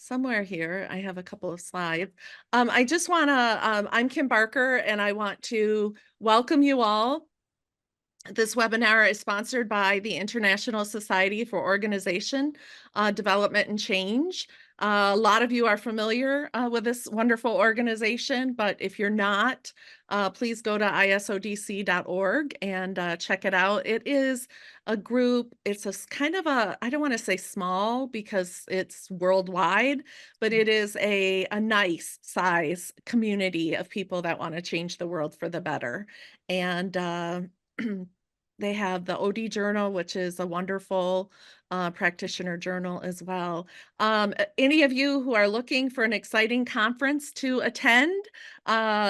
somewhere here, I have a couple of slides. I just want to, I'm Kim Barker, and I want to welcome you all. This webinar is sponsored by the International Society for Organization, Development and Change. A lot of you are familiar with this wonderful organization, but if you're not, please go to isodc.org and check it out. It is a group, it's a kind of a, I don't want to say small because it's worldwide, but it is a nice size community of people that want to change the world for the better. And they have the OD Journal, which is a wonderful practitioner journal as well. Any of you who are looking for an exciting conference to attend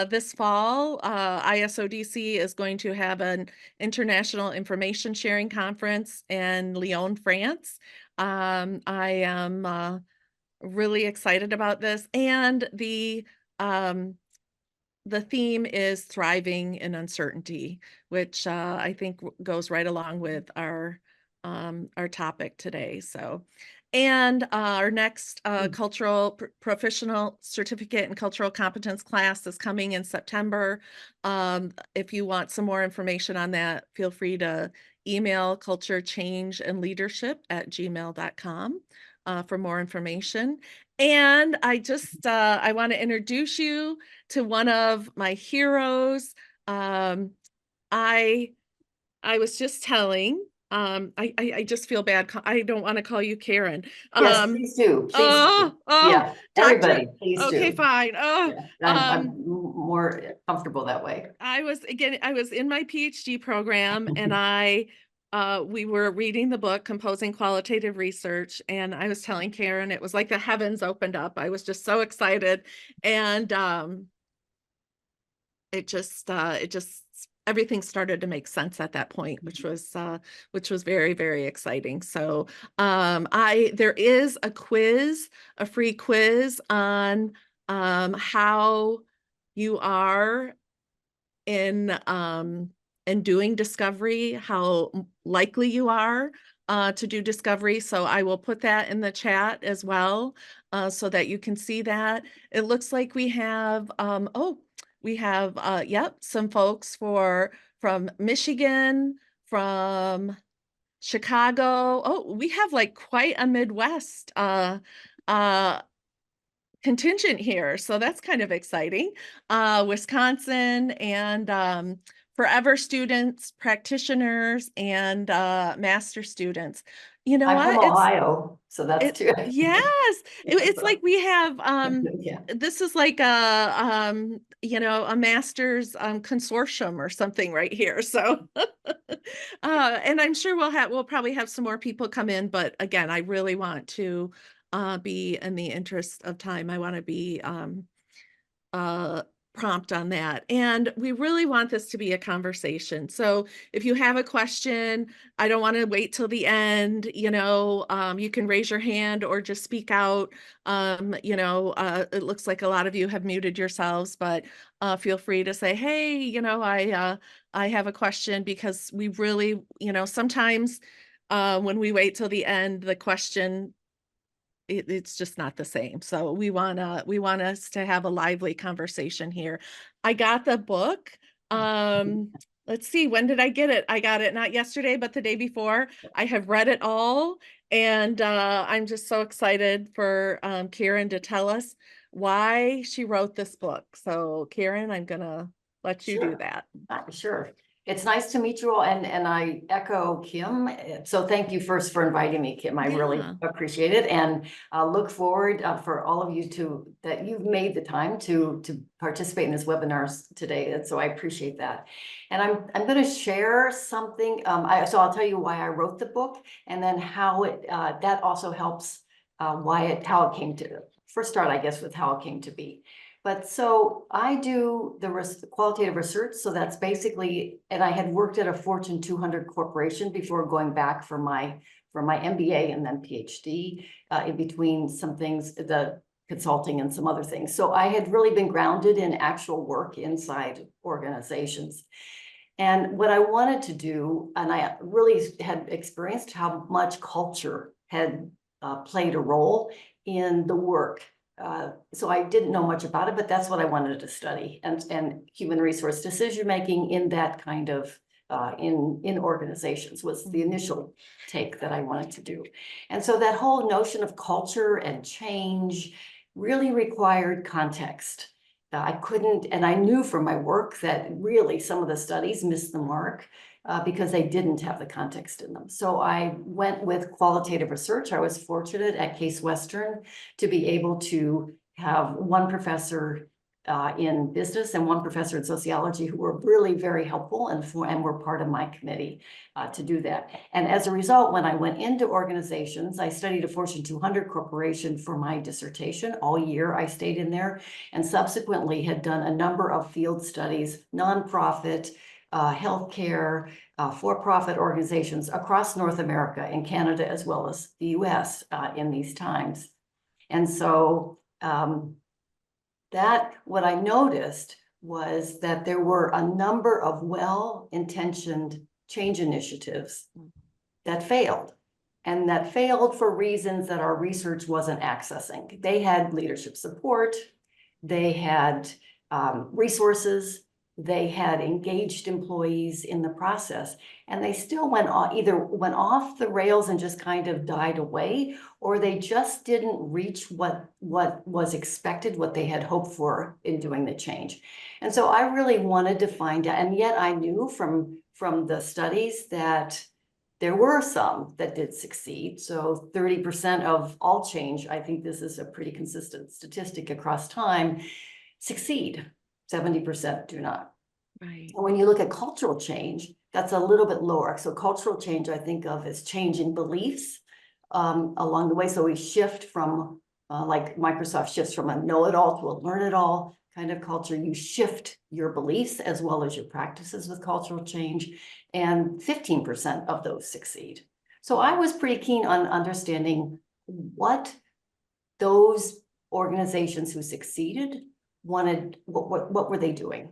this fall, ISODC is going to have an international information sharing conference in Lyon, France. I am really excited about this, and the theme is thriving in uncertainty, which I think goes right along with our topic today. So, and our next cultural professional certificate in cultural competence class is coming in September. If you want some more information on that, feel free to email culturechangeandleadership@gmail.com for more information. And I want to introduce you to one of my heroes. I was just telling, I just feel bad. I don't want to call you Karen. Yes, please do. Please do. Yeah, everybody, please Okay, do. fine. Yeah, I'm more comfortable that way. I was in my PhD program, and we were reading the book Composing Qualitative Research, and I was telling Karen it was like the heavens opened up. I was just so excited, and it just everything started to make sense at that point, which was very, very exciting. So there is a quiz, a free quiz on how you are in doing discovery, how likely you are to do discovery. So I will put that in the chat as well, so that you can see that. It looks like we have yep, some folks from Michigan, from Chicago. Oh, we have like quite a Midwest contingent here, so that's kind of exciting. Wisconsin, and forever students, practitioners, and master students. You know I'm from what? Ohio, so that's too. Yes, it's like we have Yeah. this is like a a master's consortium or something right here. So and I'm sure we'll probably have some more people come in, but again, I really want to be, in the interest of time, I want to be prompt on that. And we really want this to be a conversation. So if you have a question, I don't want to wait till the end, you can raise your hand or just speak out. It looks like a lot of you have muted yourselves, but feel free to say, hey, I have a question, because we really, sometimes when we wait till the end, the question, it's just not the same. So we want us to have a lively conversation here. I got the book. Let's see, when did I get it? I got it not yesterday, but the day before. I have read it all, and I'm just so excited for Karen to tell us why she wrote this book. So Karen, I'm gonna let you do that. Sure. It's nice to meet you all, and I echo Kim. So thank you first for inviting me, Kim. I really appreciate it, and look forward for all of you that you've made the time to participate in this webinar today. And so I appreciate that. And I'm going to share something. So I'll tell you why I wrote the book, and then how that also helps how it came to. First start, I guess, with how it came to be. But so I do the qualitative research. So that's basically, and I had worked at a Fortune 200 corporation before going back for my MBA and then PhD, in between some things, the consulting and some other things. So I had really been grounded in actual work inside organizations. And what I wanted to do, and I really had experienced how much culture had played a role in the work. So I didn't know much about it, but that's what I wanted to study, and human resource decision making in that kind of in organizations was the initial take that I wanted to do. And so that whole notion of culture and change really required context. I couldn't, and I knew from my work that really some of the studies missed the mark because they didn't have the context in them. So I went with qualitative research. I was fortunate at Case Western to be able to have one professor in business and one professor in sociology who were really very helpful and were part of my committee to do that. And as a result, when I went into organizations, I studied a Fortune 200 corporation for my dissertation. All year I stayed in there, and subsequently had done a number of field studies, nonprofit, healthcare, for-profit organizations across North America and Canada, as well as the US in these times. And so what I noticed was that there were a number of well-intentioned change initiatives that failed. And that failed for reasons that our research wasn't accessing. They had leadership support, they had resources, they had engaged employees in the process, and they still either went off the rails and just kind of died away, or they just didn't reach what was expected, what they had hoped for in doing the change. And so I really wanted to find out, and yet I knew from the studies that there were some that did succeed. So 30% of all change, I think this is a pretty consistent statistic across time, succeed. 70% do not. Right. And when you look at cultural change, that's a little bit lower. So cultural change, I think of as change in beliefs along the way. So we shift from, like Microsoft shifts from a know-it-all to a learn-it-all kind of culture. You shift your beliefs as well as your practices with cultural change, and 15% of those succeed. So I was pretty keen on understanding what those organizations who succeeded wanted, what were they doing?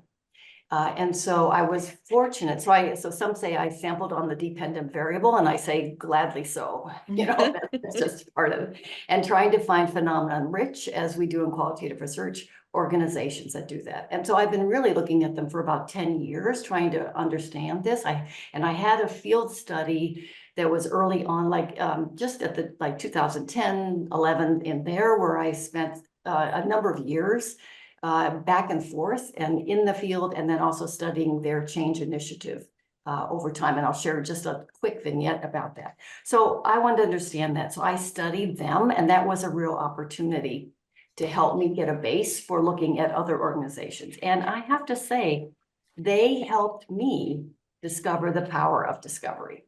And so I was fortunate. So some say I sampled on the dependent variable, and I say gladly so. That's just part of it. And trying to find phenomenon rich, as we do in qualitative research, organizations that do that. And so I've been really looking at them for about 10 years, trying to understand this. I had a field study that was early on, like just at the 2010, 11 in there, where I spent a number of years back and forth and in the field, and then also studying their change initiative over time. And I'll share just a quick vignette about that. So I wanted to understand that. So I studied them, and that was a real opportunity to help me get a base for looking at other organizations. And I have to say, they helped me discover the power of discovery.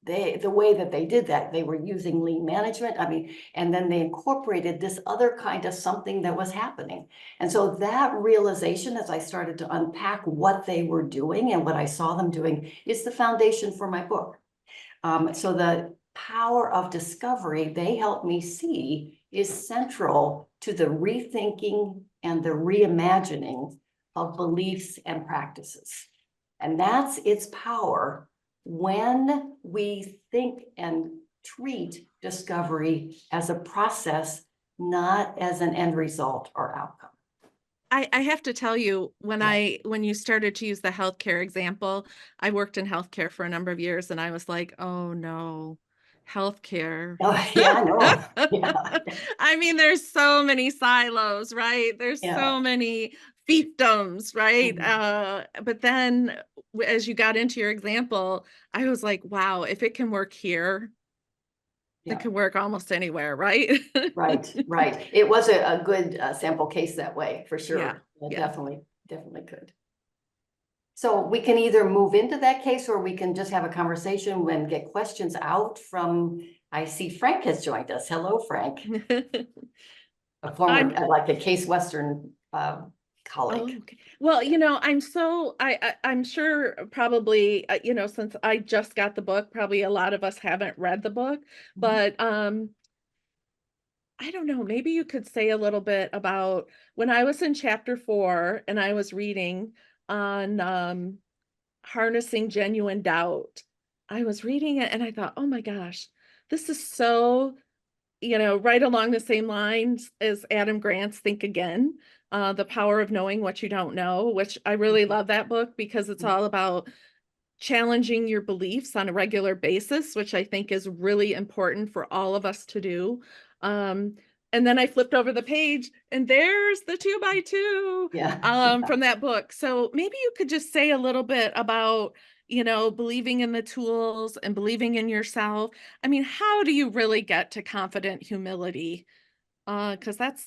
The way that they did that, they were using lean management. I mean, and then they incorporated this other kind of something that was happening. And so that realization, as I started to unpack what they were doing and what I saw them doing, is the foundation for my book. So the power of discovery, they helped me see, is central to the rethinking and the reimagining of beliefs and practices. And that's its power when we think and treat discovery as a process, not as an end result or outcome. I have to tell you, when you started to use the healthcare example, I worked in healthcare for a number of years, and I was like, oh no, healthcare. Oh, yeah, I know. Yeah. I mean, there's so many silos, right? There's Yeah. so many fiefdoms, right? But then as you got into your example, I was like, wow, if it can work here, Yeah. it can work almost anywhere, right? Right. It was a good sample case that way, for Yeah, sure. yeah. Definitely could. So we can either move into that case, or we can just have a conversation and get questions out from, I see Frank has joined us. Hello, Frank. A former, like a Case Western colleague. Oh, okay. Well, I'm sure probably, since I just got the book, probably a lot of us haven't read the book, but I don't know, maybe you could say a little bit about when I was in chapter 4 and I was reading on harnessing genuine doubt. I was reading it and I thought, oh my gosh, this is so right along the same lines as Adam Grant's Think Again, The Power of Knowing What You Don't Know, which I really love that book because it's all about challenging your beliefs on a regular basis, which I think is really important for all of us to do. And then I flipped over the page and there's the 2x2 Yeah. from that book. So maybe you could just say a little bit about, believing in the tools and believing in yourself. I mean, how do you really get to confident humility? Because that's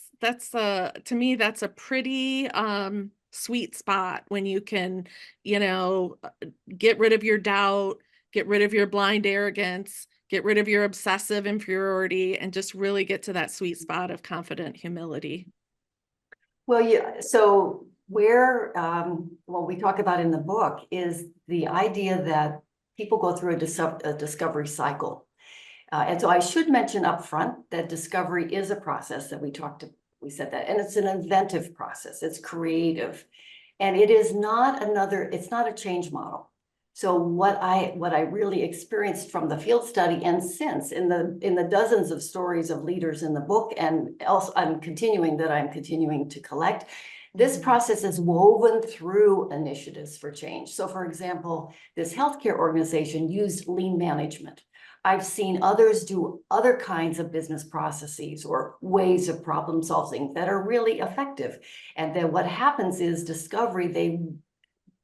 to me, that's a pretty sweet spot when you can, get rid of your doubt, get rid of your blind arrogance, get rid of your obsessive inferiority, and just really get to that sweet spot of confident humility. Well, yeah, so where, what we talk about in the book is the idea that people go through a discovery cycle. And so I should mention up front that discovery is a process that we said that, and it's an inventive process. It's creative, and it is not it's not a change model. So what I really experienced from the field study and since in the dozens of stories of leaders in the book, and else I'm continuing to collect, this process is woven through initiatives for change. So for example, this healthcare organization used lean management. I've seen others do other kinds of business processes or ways of problem solving that are really effective. And then what happens is discovery, they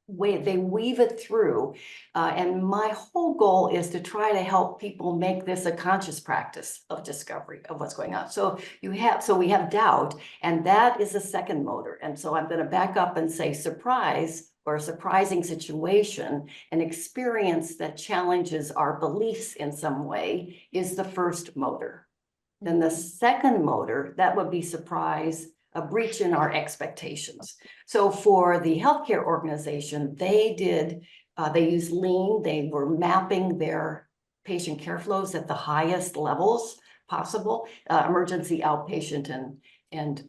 weave it through. And my whole goal is to try to help people make this a conscious practice of discovery of what's going on. So we have doubt, and that is a second motor. And so I'm going to back up and say surprise or a surprising situation, an experience that challenges our beliefs in some way is the first motor. Then the second motor, that would be surprise, a breach in our expectations. So for the healthcare organization, they used lean, they were mapping their patient care flows at the highest levels possible, emergency, outpatient, and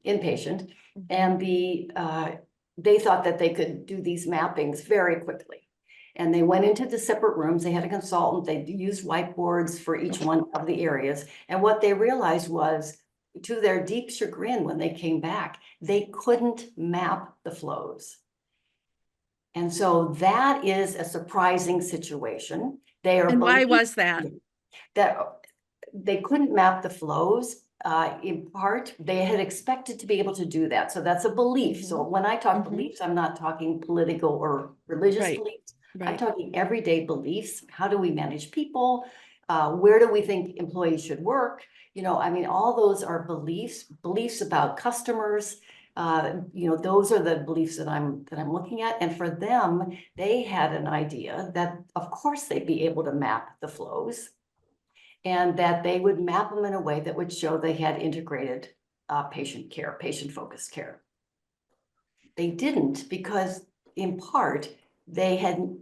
inpatient. And they thought that they could do these mappings very quickly. And they went into the separate rooms. They had a consultant. They used whiteboards for each one of the areas. And what they realized was, to their deep chagrin, when they came back, they couldn't map the flows. And so that is a surprising situation. And why was that? That they couldn't map the flows. In part, they had expected to be able to do that. So that's a belief. So when I talk beliefs, I'm not talking political or religious beliefs. I'm talking everyday beliefs. How do we manage people? Where do we think employees should work? I mean, all those are beliefs about customers. Those are the beliefs that I'm looking at. And for them, they had an idea that, of course, they'd be able to map the flows, and that they would map them in a way that would show they had integrated patient care, patient-focused care. They didn't, because in part, they had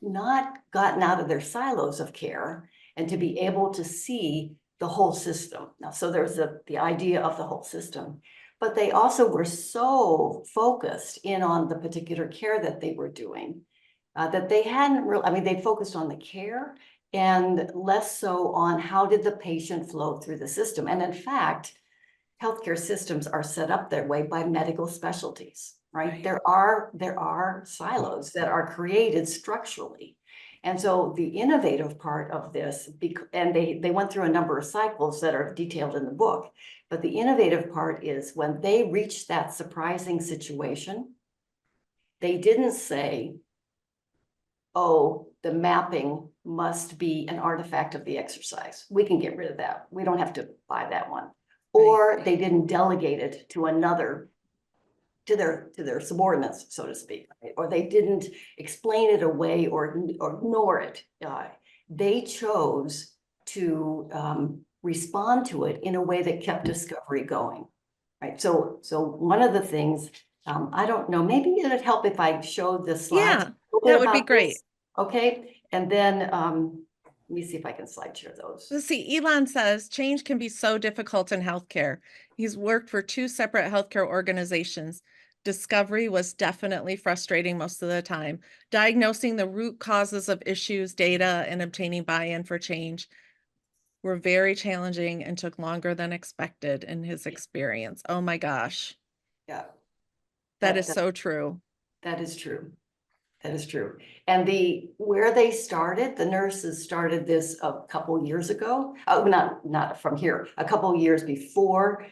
not gotten out of their silos of care and to be able to see the whole system. Now, so there's the idea of the whole system, but they also were so focused in on the particular care that they were doing that they hadn't really, I mean, they focused on the care and less so on how did the patient flow through the system. And in fact, healthcare systems are set up that way by medical specialties, right? There are silos that are created structurally. And so the innovative part of this, and they went through a number of cycles that are detailed in the book, but the innovative part is when they reached that surprising situation, they didn't say, oh, the mapping must be an artifact of the exercise. We can get rid of that. We don't have to buy that one. Or they didn't delegate it to another, to their subordinates, so to speak, right? Or they didn't explain it away or ignore it. They chose to respond to it in a way that kept discovery going, right? So one of the things, I don't know, maybe it'd help if I showed the slides. Yeah, that would be great. Okay, and then let me see if I can slide share those. Let's see, Elon says change can be so difficult in healthcare. He's worked for 2 separate healthcare organizations. Discovery was definitely frustrating most of the time. Diagnosing the root causes of issues, data, and obtaining buy-in for change. were very challenging and took longer than expected in his experience. Oh my gosh. Yeah, That is that so true. that is true. That is true. And where they started, the nurses started this a couple years ago. Oh, not from here, a couple years before.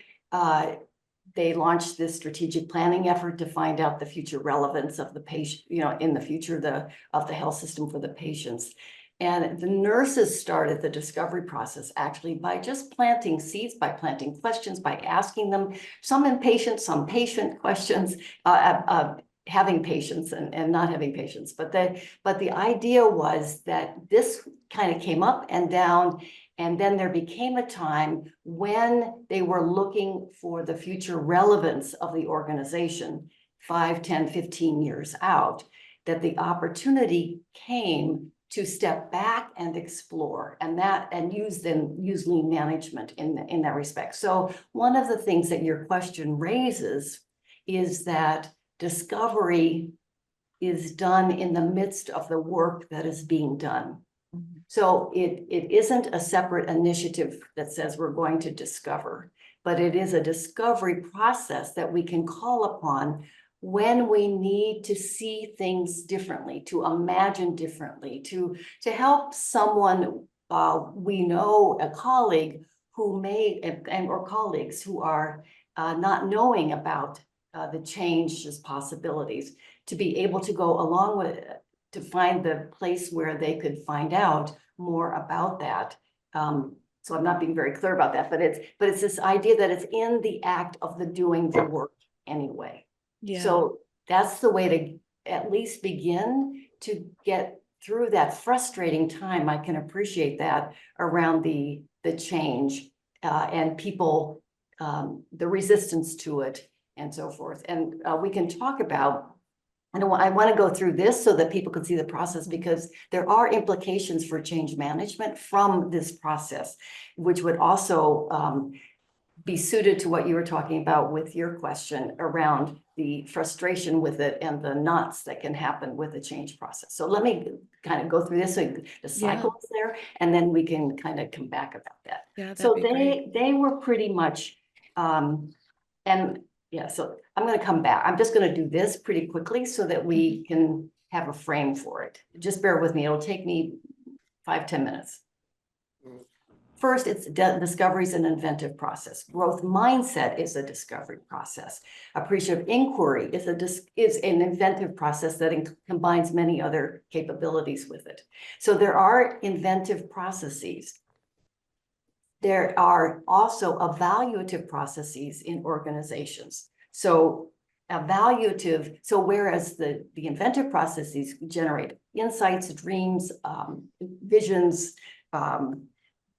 They launched this strategic planning effort to find out the future relevance of the patient, in the future of the health system for the patients. And the nurses started the discovery process actually by just planting seeds, by planting questions, by asking them some impatient, some patient questions, having patience and not having patience. But the idea was that this kind of came up and down, and then there became a time when they were looking for the future relevance of the organization, 5, 10, 15 years out, that the opportunity came to step back and explore and use lean management in that respect. So one of the things that your question raises is that discovery is done in the midst of the work that is being done. Mhm. So it isn't a separate initiative that says we're going to discover, but it is a discovery process that we can call upon when we need to see things differently, to imagine differently, to help someone we know, a colleague who may, or colleagues who are not knowing about the changes possibilities, to be able to go along with it, to find the place where they could find out more about that. So I'm not being very clear about that, but it's this idea that it's in the act of the doing the work anyway. Yeah. So that's the way to at least begin to get through that frustrating time. I can appreciate that around the change and people, the resistance to it and so forth. And we can talk about, I want to go through this so that people can see the process, because there are implications for change management from this process, which would also be suited to what you were talking about with your question around the frustration with it and the knots that can happen with the change process. So let me kind of go through this, so the cycle is there, and then we can kind of come back about that. Yeah, that'd So be great. they were pretty much, and yeah, so I'm going to come back. I'm just going to do this pretty quickly so that we can have a frame for it. Just bear with me. It'll take me 5-10 minutes. First, it's discovery is an inventive process. Growth mindset is a discovery process. Appreciative inquiry is an inventive process that combines many other capabilities with it. So there are inventive processes. There are also evaluative processes in organizations. So evaluative, so whereas the inventive processes generate insights, dreams, visions,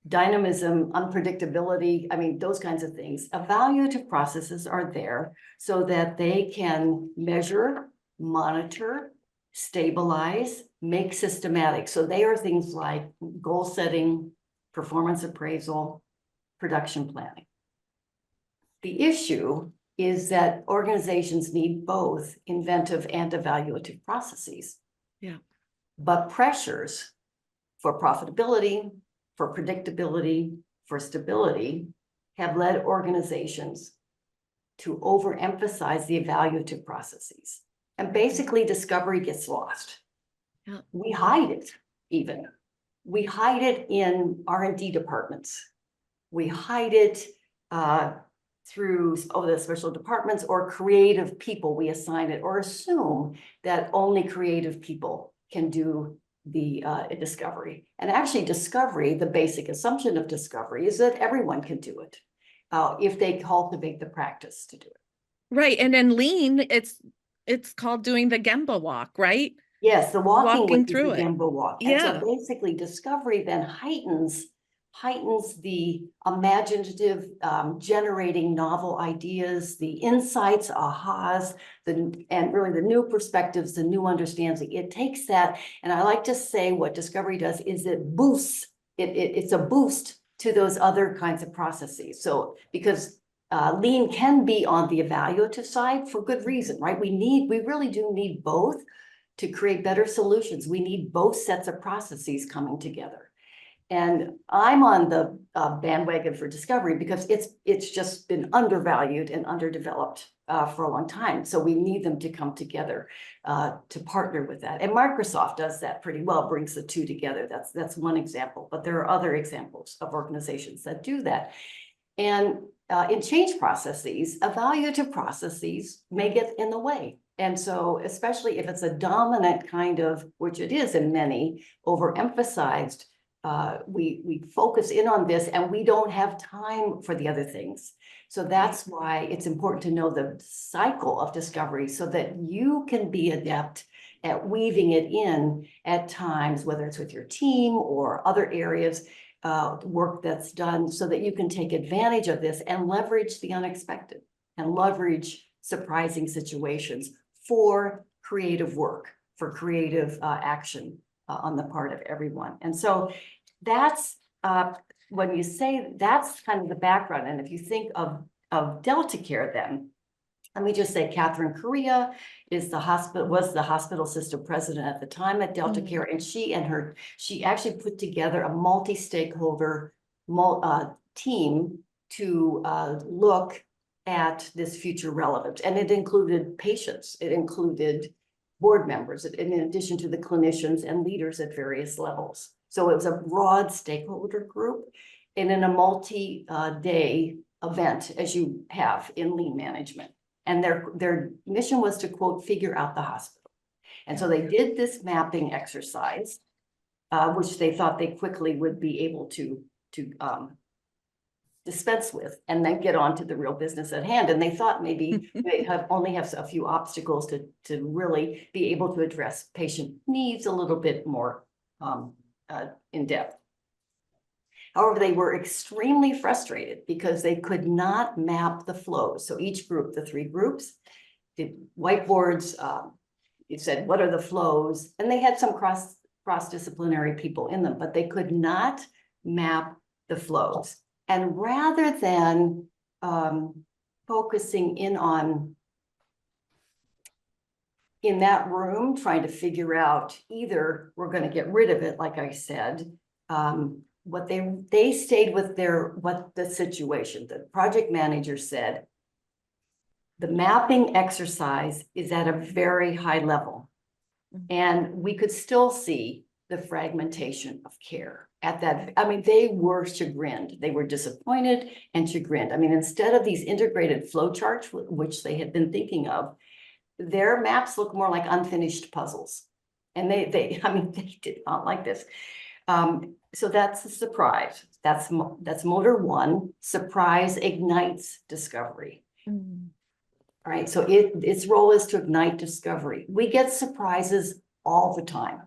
dynamism, unpredictability, I mean, those kinds of things. Evaluative processes are there so that they can measure, monitor, stabilize, make systematic. So they are things like goal setting, performance appraisal, production planning. The issue is that organizations need both inventive and evaluative processes. Yeah. But pressures for profitability, for predictability, for stability, have led organizations to overemphasize the evaluative processes. And basically, discovery gets lost. Yeah. We hide it, even. We hide it in R&D departments. We hide it through the special departments or creative people. We assign it or assume that only creative people can do the discovery. And actually discovery, the basic assumption of discovery is that everyone can do it if they cultivate the practice to do it. Right. And then lean, it's called doing the Gemba walk, right? Yes, the walking through is the it. Gemba walk. Yeah. And so basically discovery then heightens the imaginative, generating novel ideas, the insights, ahas, and really the new perspectives, the new understanding. It takes that, and I like to say what discovery does is it boosts, it's a boost to those other kinds of processes. So because lean can be on the evaluative side for good reason, right? We really do need both to create better solutions. We need both sets of processes coming together. And I'm on the bandwagon for discovery because it's just been undervalued and underdeveloped for a long time. So we need them to come together to partner with that. And Microsoft does that pretty well, brings the two together. That's one example, but there are other examples of organizations that do that. And in change processes, evaluative processes may get in the way. And so, especially if it's a dominant kind of, which it is in many, overemphasized, we focus in on this and we don't have time for the other things. So that's why it's important to know the cycle of discovery so that you can be adept at weaving it in at times, whether it's with your team or other areas, work that's done so that you can take advantage of this and leverage the unexpected and leverage surprising situations for creative work, for creative action on the part of everyone. And so that's when you say that's kind of the background. And if you think of Delta Care, then let me just say Catherine Correa was the hospital system president at the time at Delta Care, and she actually put together a multi-stakeholder team to look at this future relevance. And it included patients, it included board members, in addition to the clinicians and leaders at various levels. So it was a broad stakeholder group and in a multi-day event, as you have in lean management. And their mission was to, quote, figure out the hospital. And so they did this mapping exercise, which they thought they quickly would be able to dispense with and then get on to the real business at hand. And they thought maybe they only have a few obstacles to really be able to address patient needs a little bit more in depth. However, they were extremely frustrated because they could not map the flows. So each group, the three groups, did whiteboards. It said, what are the flows? And they had some cross-disciplinary people in them, but they could not map the flows. And rather than focusing in that room, trying to figure out either we're going to get rid of it, like I said, what they stayed with the situation. The project manager said, the mapping exercise is at a very high level. And we could still see the fragmentation of care at that. I mean, they were chagrined. They were disappointed and chagrined. I mean, instead of these integrated flow charts, which they had been thinking of, their maps look more like unfinished puzzles. And they did not like this. So that's a surprise. That's motor one. Surprise ignites discovery. All right. So its role is to ignite discovery. We get surprises all the time.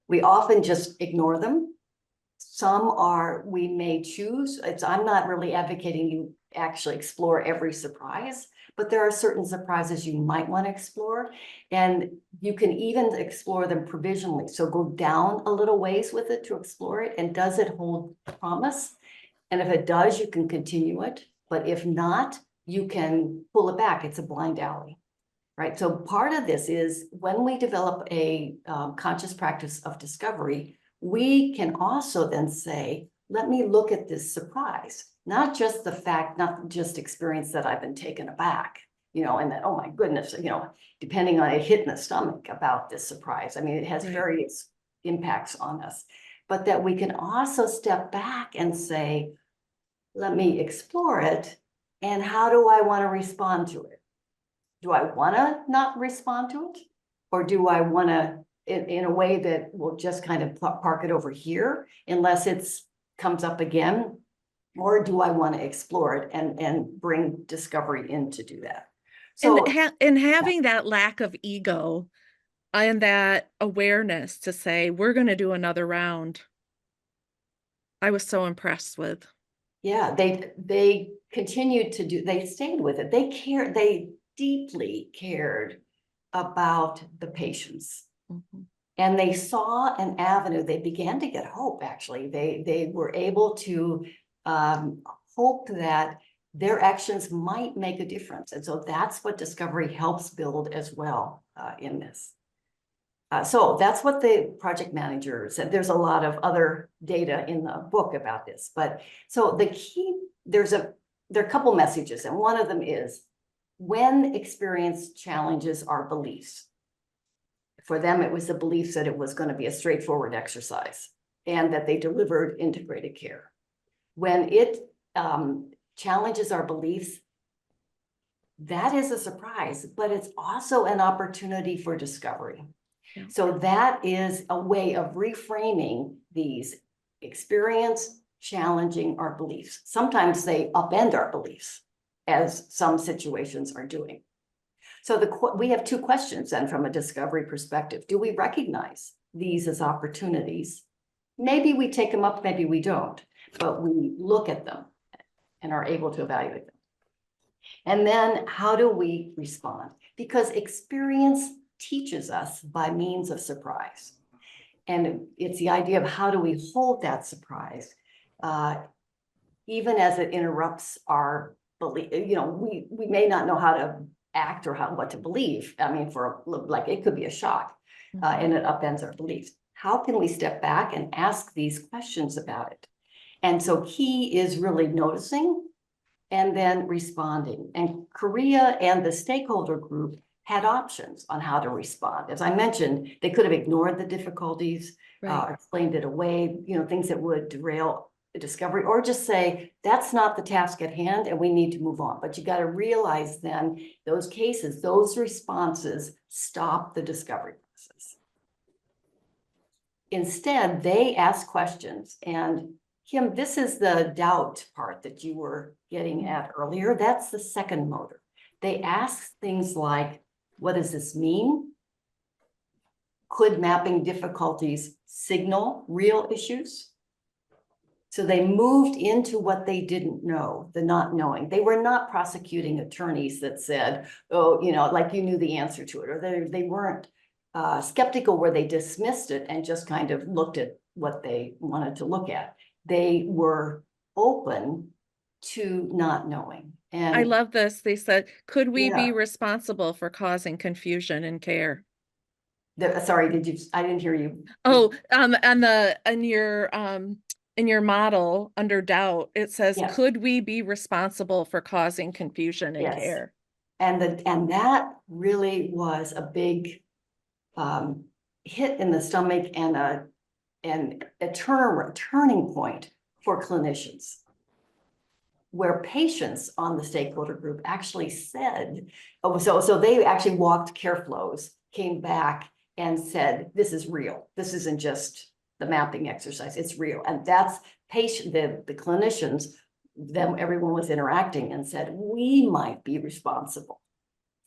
We often just ignore them. Some we may choose. I'm not really advocating you actually explore every surprise, but there are certain surprises you might want to explore, and you can even explore them provisionally. So go down a little ways with it to explore it, and does it hold promise? And if it does, you can continue it, but if not, you can pull it back. It's a blind alley, right? So part of this is when we develop a conscious practice of discovery, we can also then say, let me look at this surprise, not just the fact, not just experience that I've been taken aback, and that, oh my goodness, depending on a hit in the stomach about this surprise. I mean, it has various impacts on us, but that we can also step back and say, let me explore it. And how do I want to respond to it? Do I want to not respond to it? Or do I want to, in a way that will just kind of park it over here unless it comes up again? Or do I want to explore it and bring discovery in to do that? So, and having that lack of ego and that awareness to say, we're going to do another round, I was so impressed with. Yeah, they continued to do, they stayed with it. They deeply cared about the patients. And they saw an avenue. They began to get hope, actually. They were able to hope that their actions might make a difference. And so that's what discovery helps build as well in this. So that's what the project manager said. There's a lot of other data in the book about this, but so the key, there are a couple messages, and one of them is when experience challenges our beliefs. For them, it was the belief that it was going to be a straightforward exercise and that they delivered integrated care. When it challenges our beliefs, that is a surprise, but it's also an opportunity for discovery. Yeah. So that is a way of reframing these experience challenging our beliefs. Sometimes they upend our beliefs, as some situations are doing. So we have two questions then from a discovery perspective. Do we recognize these as opportunities? Maybe we take them up, maybe we don't, but we look at them and are able to evaluate them. And then how do we respond? Because experience teaches us by means of surprise. And it's the idea of how do we hold that surprise, even as it interrupts our belief. You know, we may not know how to act or what to believe. I mean, like it could be a shock, and it upends our beliefs. How can we step back and ask these questions about it? And so key is really noticing and then responding. And Korea and the stakeholder group had options on how to respond. As I mentioned, they could have ignored the difficulties, right, explained it away, you know, things that would derail discovery, or just say, that's not the task at hand and we need to move on. But you got to realize then those cases, those responses stop the discovery process. Instead, they ask questions. And Kim, this is the doubt part that you were getting at earlier. That's the second motor. They ask things like, what does this mean? Could mapping difficulties signal real issues? So they moved into what they didn't know, the not knowing. They were not prosecuting attorneys that said, oh, you know, like you knew the answer to it, or they weren't skeptical where they dismissed it and just kind of looked at what they wanted to look at. They were open to not knowing. And I love this. They said, could we be responsible for causing confusion in care? Sorry, I didn't hear you. Oh, in your model under doubt, it says, could we be responsible for causing confusion in care? And that really was a big hit in the stomach and a turning point for clinicians, where patients on the stakeholder group actually said, oh, so they actually walked care flows, came back and said, this is real. This isn't just the mapping exercise, it's real. And that's the clinicians, everyone was interacting and said, we might be responsible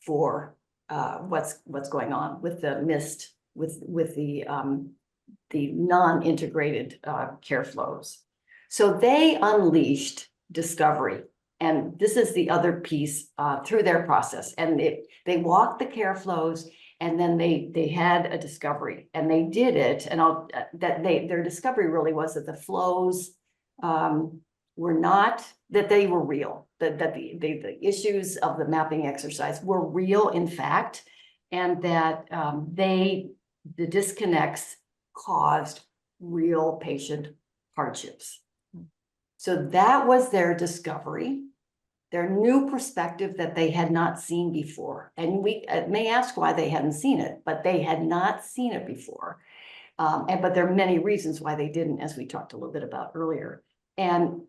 for what's going on with the missed, with the non-integrated care flows. So they unleashed discovery. And this is the other piece through their process. And they walked the care flows, and then they had a discovery, and they did it. And their discovery really was that the flows were not, that they were real, that the issues of the mapping exercise were real, in fact, and that the disconnects caused real patient hardships. So that was their discovery, their new perspective that they had not seen before. And we may ask why they hadn't seen it, but they had not seen it before. But there are many reasons why they didn't, as we talked a little bit about earlier. And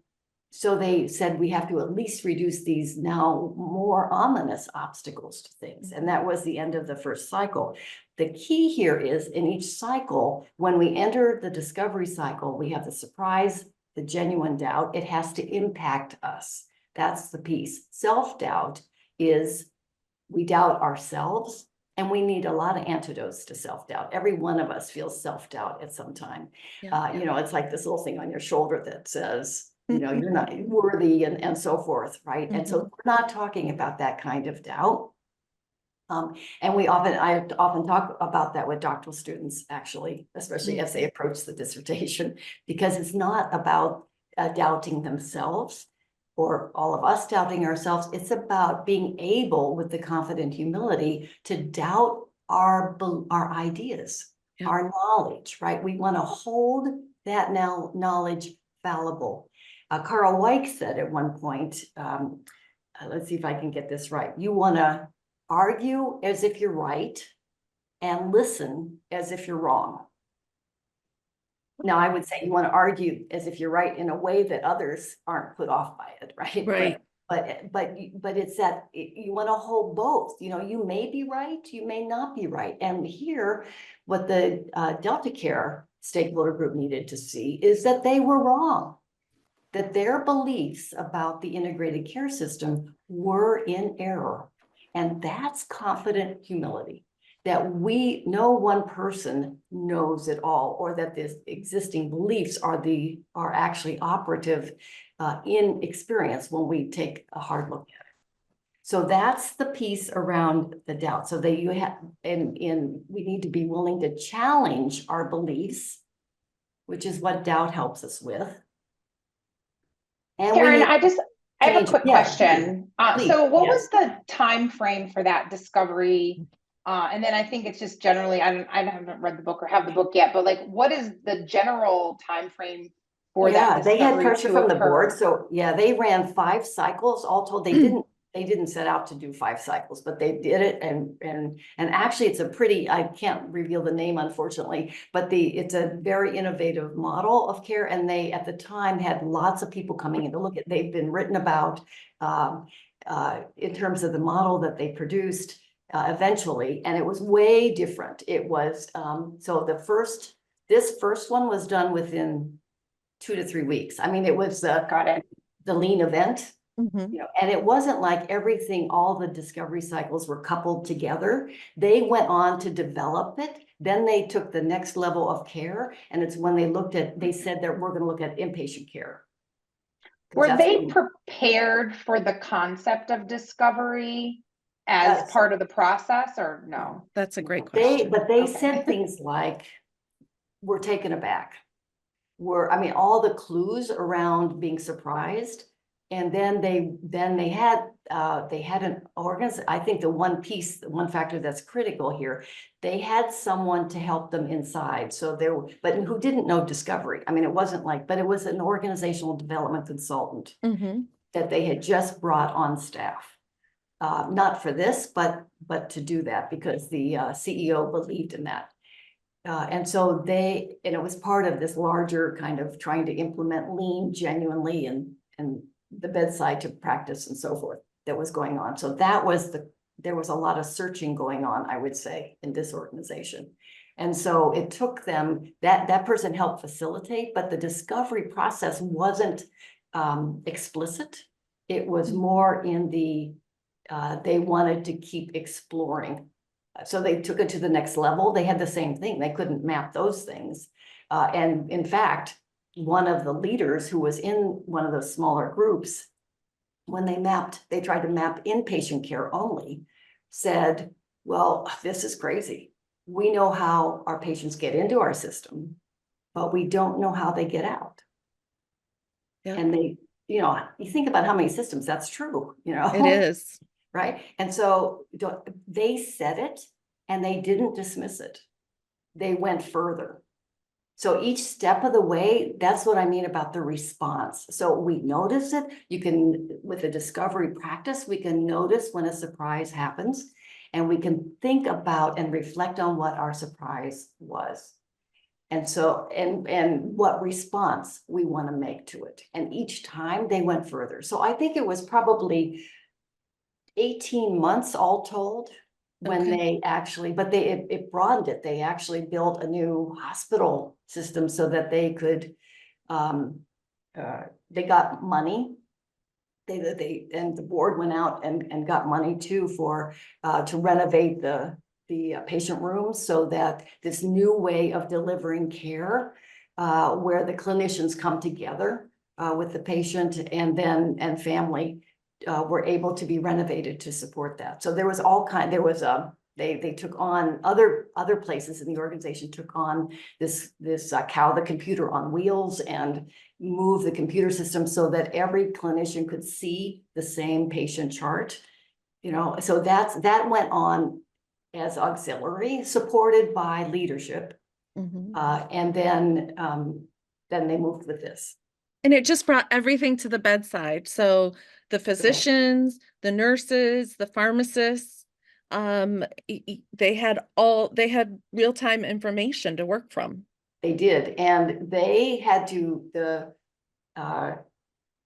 so they said, we have to at least reduce these now more ominous obstacles to things. And that was the end of the first cycle. The key here is in each cycle, when we enter the discovery cycle, we have the surprise, the genuine doubt. It has to impact us. That's the piece. Self-doubt is we doubt ourselves, and we need a lot of antidotes to self-doubt. Every one of us feels self-doubt at some time. You know, it's like this little thing on your shoulder that says, you know, you're not worthy and so forth, right? And so we're not talking about that kind of doubt. And I often talk about that with doctoral students, actually, especially as they approach the dissertation, because it's not about doubting themselves or all of us doubting ourselves. It's about being able, with the confident humility, to doubt our ideas, our knowledge, right? We want to hold that knowledge fallible. Carl Weick said at one point, let's see if I can get this right. You want to argue as if you're right and listen as if you're wrong. Now, I would say you want to argue as if you're right in a way that others aren't put off by it, right? Right. But it's that you want to hold both. You know, you may be right, you may not be right. And here, what the Delta Care stakeholder group needed to see is that they were wrong, that their beliefs about the integrated care system were in error. And that's confident humility, that no one person knows it all, or that the existing beliefs are actually operative in experience when we take a hard look at it. So that's the piece around the doubt. So that you have, we need to be willing to challenge our beliefs, which is what doubt helps us with. And Karen, I have a quick question. Please, so what was the time frame for that discovery? And then I think it's just generally, I haven't read the book or have the book yet, but like, what is the general time frame for that discovery? They had pressure from the board. So yeah, they ran 5 cycles all told. They didn't set out to do 5 cycles, but they did it. And actually it's a pretty, I can't reveal the name, unfortunately, but it's a very innovative model of care. And they, at the time, had lots of people coming in to look at, they've been written about in terms of the model that they produced eventually. And it was way different. It was, so this first one was done within 2 to 3 weeks. I mean, it was the lean event. Mm-hmm. You know, and it wasn't like everything, all the discovery cycles were coupled together. They went on to develop it. Then they took the next level of care. And it's when they said that we're going to look at inpatient care. Were they prepared for the concept of discovery as part of the process, or no? That's a great question. They said things like, we're taken aback. All the clues around being surprised. And then they had an organization. I think the one factor that's critical here, they had someone to help them inside. So but who didn't know discovery. I mean, it wasn't like, but it was an organizational development consultant that they had just brought on staff. Not for this, but to do that, because the CEO believed in that. And so it was part of this larger kind of trying to implement lean genuinely and the bedside to practice and so forth that was going on. So there was a lot of searching going on, I would say, in this organization. And so it took them, that person helped facilitate, but the discovery process wasn't explicit. It was more in they wanted to keep exploring. So they took it to the next level. They had the same thing. They couldn't map those things. And in fact, one of the leaders who was in one of those smaller groups, when they tried to map inpatient care only, said, well, this is crazy. We know how our patients get into our system, but we don't know how they get out. Yeah. And you think about how many systems, that's true, It is. Right. And so they said it and they didn't dismiss it. They went further. So each step of the way, that's what I mean about the response. So we notice it. With a discovery practice, we can notice when a surprise happens, and we can think about and reflect on what our surprise was. And so, and what response we want to make to it. And each time they went further. So I think it was probably 18 months all told when they actually, but it broadened it. They actually built a new hospital system so that they could, they got money. And the board went out and got money too to renovate the patient rooms, so that this new way of delivering care, where the clinicians come together with the patient and family, were able to be renovated to support that. So there was they took on other places in the organization took on this the computer on wheels and move the computer system so that every clinician could see the same patient chart. So that went on as auxiliary, supported by leadership. Mhm. And then they moved with this. And it just brought everything to the bedside. So the physicians, the nurses, the pharmacists, they had real-time information to work from. They did, and they had to,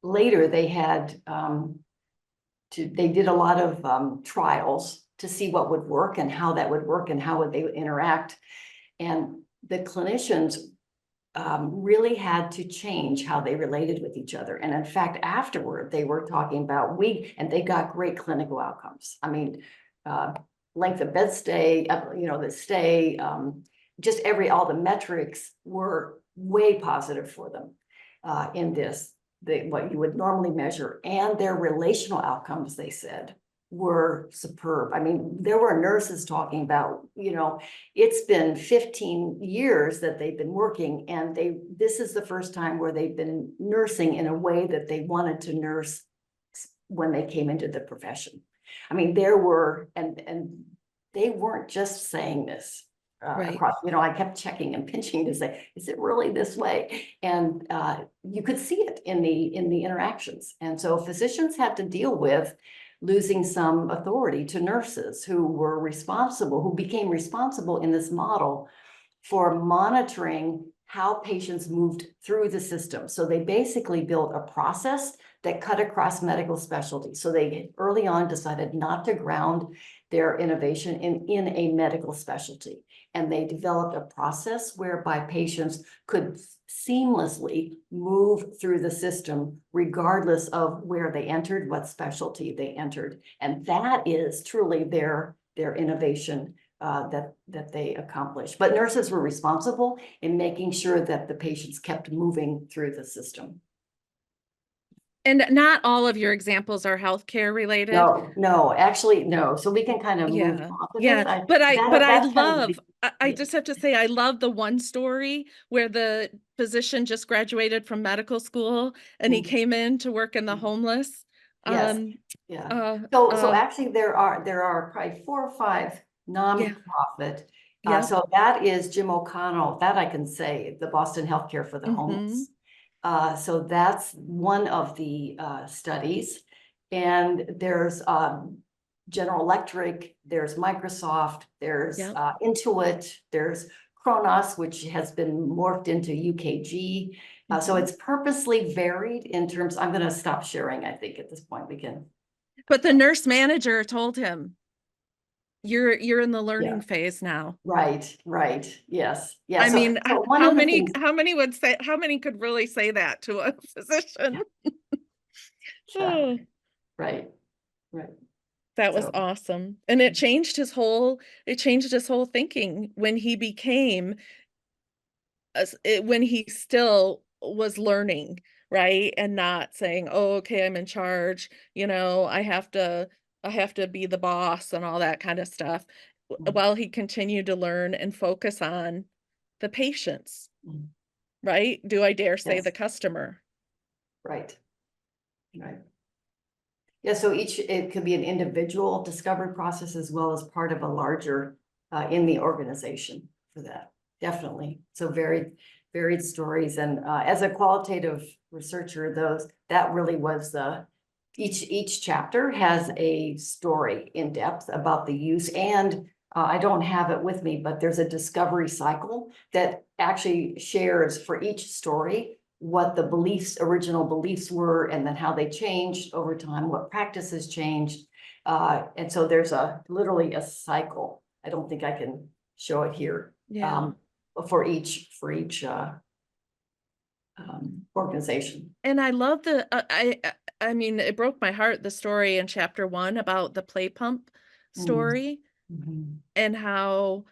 later they had, they did a lot of trials to see what would work and how that would work and how would they interact. And the clinicians really had to change how they related with each other. And in fact, afterward, they were talking about and they got great clinical outcomes. I mean, length of bed stay, the stay, just all the metrics were way positive for them in this, what you would normally measure, and their relational outcomes, they said, were superb. I mean, there were nurses talking about, it's been 15 years that they've been working, and this is the first time where they've been nursing in a way that they wanted to nurse when they came into the profession. I mean, there were, and they weren't just saying this Right. across, I kept checking and pinching to say, is it really this way? And you could see it in the interactions. And so physicians had to deal with losing some authority to nurses who became responsible in this model for monitoring how patients moved through the system. So they basically built a process that cut across medical specialties. So they early on decided not to ground their innovation in a medical specialty. And they developed a process whereby patients could seamlessly move through the system, regardless of where they entered, what specialty they entered. And that is truly their innovation that they accomplished. But nurses were responsible in making sure that the patients kept moving through the system. And not all of your examples are healthcare related. No, actually, no. So we can kind of move off of this. But I love, I just have to say, I love the one story where the physician just graduated from medical school and he came in to work in the homeless. Yes. Yeah. So actually there are probably 4 or 5 nonprofit. So that is Jim O'Connell, that I can say, the Boston Healthcare for the Homeless. So that's one of the studies. And there's General Electric, there's Microsoft, there's Intuit, there's Kronos, which has been morphed into UKG. So it's purposely varied in terms, I'm going to stop sharing, I think, at this point we can. But the nurse manager told him, you're in the learning phase now. Right. Yes. Yeah. I mean, so how many could really say that to a physician? Exactly. Right. That was awesome. And it changed his whole thinking when he became when he still was learning, right? And not saying, "Oh, okay, I'm in charge, I have to be the boss," and all that kind of stuff. While he continued to learn and focus on the patients, right? Do I dare say the customer? Right. Yeah, so it could be an individual discovery process as well as part of a larger in the organization for that. Definitely. So varied stories. And as a qualitative researcher, that really was each chapter has a story in depth about the use. And I don't have it with me, but there's a discovery cycle that actually shares for each story what the original beliefs were, and then how they changed over time, what practices changed. And so there's literally a cycle. I don't think I can show it here. For each organization. And I love I mean, it broke my heart, the story in chapter 1 about the play pump story and how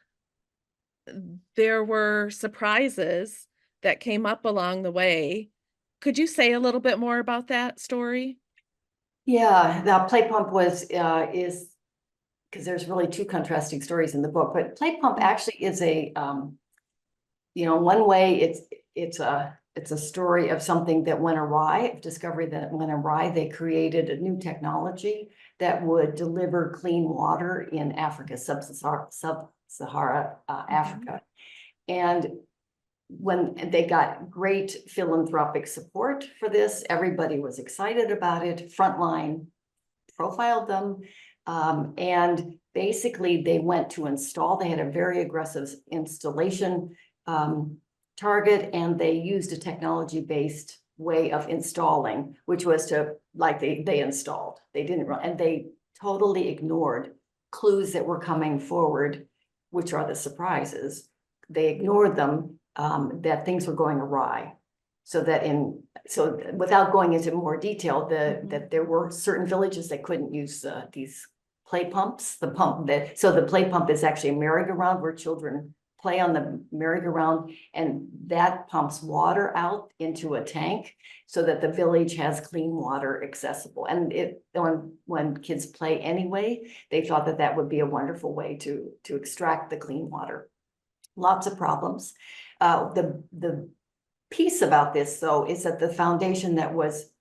there were surprises that came up along the way. Could you say a little bit more about that story? Yeah, the play pump is because there's really 2 contrasting stories in the book, but play pump actually is one way it's it's a story of something that went awry, of discovery that went awry. They created a new technology that would deliver clean water in Africa, sub-Sahara Africa. And when they got great philanthropic support for this, everybody was excited about it. Frontline profiled them. And basically they went to install, they had a very aggressive installation target, and they used a technology-based way of installing, which was to, like, they installed, they didn't run, and they totally ignored clues that were coming forward, which are the surprises. They ignored them, that things were going awry. So without going into more detail, that there were certain villages that couldn't use these play pumps. So the play pump is actually a merry-go-round where children play on the merry-go-round, and that pumps water out into a tank so that the village has clean water accessible. And when kids play anyway, they thought that that would be a wonderful way to extract the clean water. Lots of problems. The piece about this, though, is that the foundation that was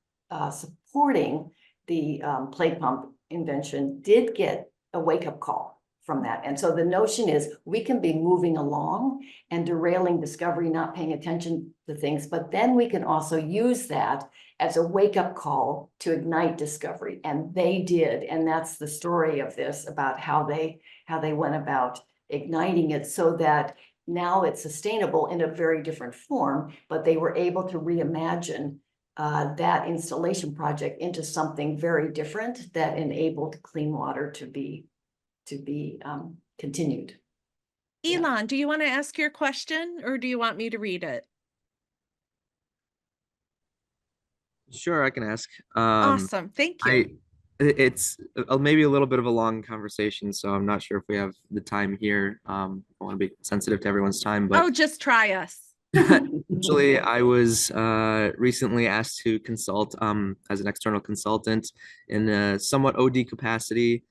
supporting the play pump invention did get a wake-up call from that. And so the notion is we can be moving along and derailing discovery, not paying attention to things, but then we can also use that as a wake-up call to ignite discovery. And they did. And that's the story of this, about how they went about igniting it so that now it's sustainable in a very different form, but they were able to reimagine that installation project into something very different that enabled clean water to be continued. Elon, do you want to ask your question, or do you want me to read it? Sure, I can ask. Awesome, thank you. It's maybe a little bit of a long conversation, so I'm not sure if we have the time here. I want to be sensitive to everyone's time, but Oh, just try us. actually, I was recently asked to consult as an external consultant in a somewhat OD capacity